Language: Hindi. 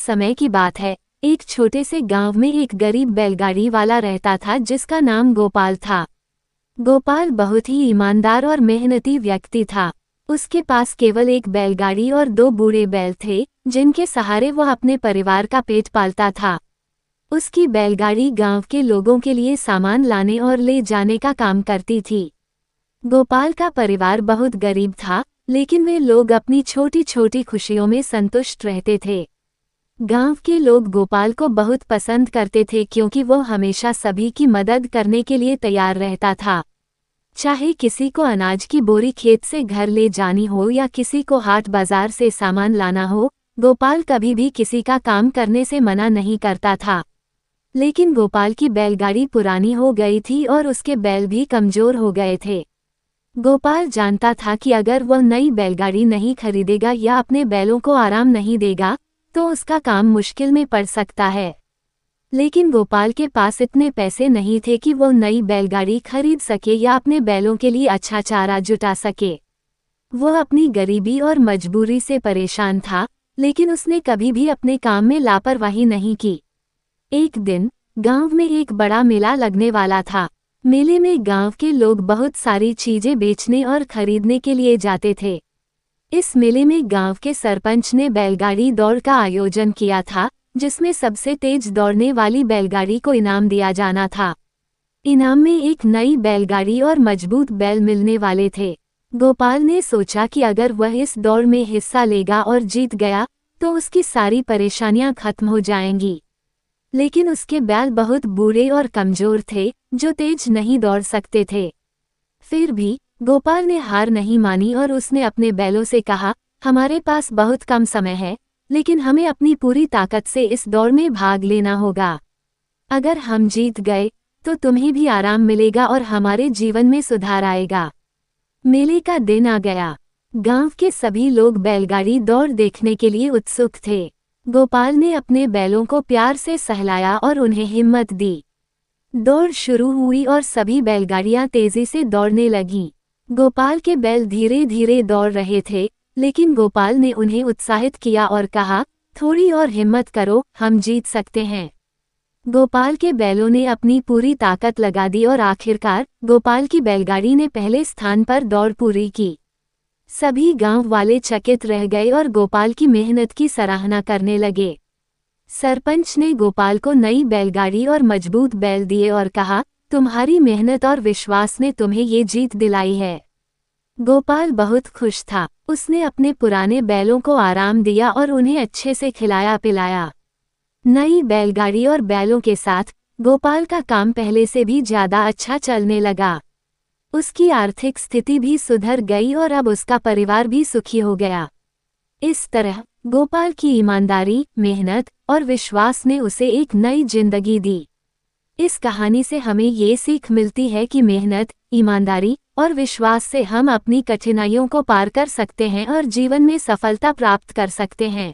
समय की बात है। एक छोटे से गांव में एक गरीब बैलगाड़ी वाला रहता था जिसका नाम गोपाल था। गोपाल बहुत ही ईमानदार और मेहनती व्यक्ति था। उसके पास केवल एक बैलगाड़ी और 2 बूढ़े बैल थे, जिनके सहारे वह अपने परिवार का पेट पालता था। उसकी बैलगाड़ी गांव के लोगों के लिए सामान लाने और ले जाने का काम करती थी। गोपाल का परिवार बहुत गरीब था, लेकिन वे लोग अपनी छोटी छोटी खुशियों में संतुष्ट रहते थे। गांव के लोग गोपाल को बहुत पसंद करते थे क्योंकि वो हमेशा सभी की मदद करने के लिए तैयार रहता था। चाहे किसी को अनाज की बोरी खेत से घर ले जानी हो या किसी को हाट बाजार से सामान लाना हो, गोपाल कभी भी किसी का काम करने से मना नहीं करता था। लेकिन गोपाल की बैलगाड़ी पुरानी हो गई थी और उसके बैल भी कमजोर हो गए थे। गोपाल जानता था कि अगर वह नई बैलगाड़ी नहीं खरीदेगा या अपने बैलों को आराम नहीं देगा, तो उसका काम मुश्किल में पड़ सकता है। लेकिन गोपाल के पास इतने पैसे नहीं थे कि वो नई बैलगाड़ी खरीद सके या अपने बैलों के लिए अच्छा चारा जुटा सके। वह अपनी गरीबी और मजबूरी से परेशान था, लेकिन उसने कभी भी अपने काम में लापरवाही नहीं की। एक दिन गांव में एक बड़ा मेला लगने वाला था। मेले में गांव के लोग बहुत सारी चीजें बेचने और खरीदने के लिए जाते थे। इस मेले में गांव के सरपंच ने बैलगाड़ी दौड़ का आयोजन किया था, जिसमें सबसे तेज दौड़ने वाली बैलगाड़ी को इनाम दिया जाना था। इनाम में एक नई बैलगाड़ी और मजबूत बैल मिलने वाले थे। गोपाल ने सोचा कि अगर वह इस दौड़ में हिस्सा लेगा और जीत गया, तो उसकी सारी परेशानियां खत्म हो जाएंगी। लेकिन उसके बैल बहुत बूढ़े और कमजोर थे, जो तेज नहीं दौड़ सकते थे। फिर भी गोपाल ने हार नहीं मानी और उसने अपने बैलों से कहा, हमारे पास बहुत कम समय है, लेकिन हमें अपनी पूरी ताकत से इस दौड़ में भाग लेना होगा। अगर हम जीत गए, तो तुम्हें भी आराम मिलेगा और हमारे जीवन में सुधार आएगा। मेले का दिन आ गया। गांव के सभी लोग बैलगाड़ी दौड़ देखने के लिए उत्सुक थे। गोपाल ने अपने बैलों को प्यार से सहलाया और उन्हें हिम्मत दी। दौड़ शुरू हुई और सभी बैलगाड़ियां तेजी से दौड़ने लगीं। गोपाल के बैल धीरे धीरे दौड़ रहे थे, लेकिन गोपाल ने उन्हें उत्साहित किया और कहा, थोड़ी और हिम्मत करो, हम जीत सकते हैं। गोपाल के बैलों ने अपनी पूरी ताकत लगा दी और आखिरकार गोपाल की बैलगाड़ी ने पहले स्थान पर दौड़ पूरी की। सभी गांव वाले चकित रह गए और गोपाल की मेहनत की सराहना करने लगे। सरपंच ने गोपाल को नई बैलगाड़ी और मजबूत बैल दिए और कहा, तुम्हारी मेहनत और विश्वास ने तुम्हें ये जीत दिलाई है। गोपाल बहुत खुश था। उसने अपने पुराने बैलों को आराम दिया और उन्हें अच्छे से खिलाया पिलाया। नई बैलगाड़ी और बैलों के साथ गोपाल का काम पहले से भी ज्यादा अच्छा चलने लगा। उसकी आर्थिक स्थिति भी सुधर गई और अब उसका परिवार भी सुखी हो गया। इस तरह गोपाल की ईमानदारी, मेहनत और विश्वास ने उसे एक नई जिंदगी दी। इस कहानी से हमें ये सीख मिलती है कि मेहनत, ईमानदारी और विश्वास से हम अपनी कठिनाइयों को पार कर सकते हैं और जीवन में सफलता प्राप्त कर सकते हैं।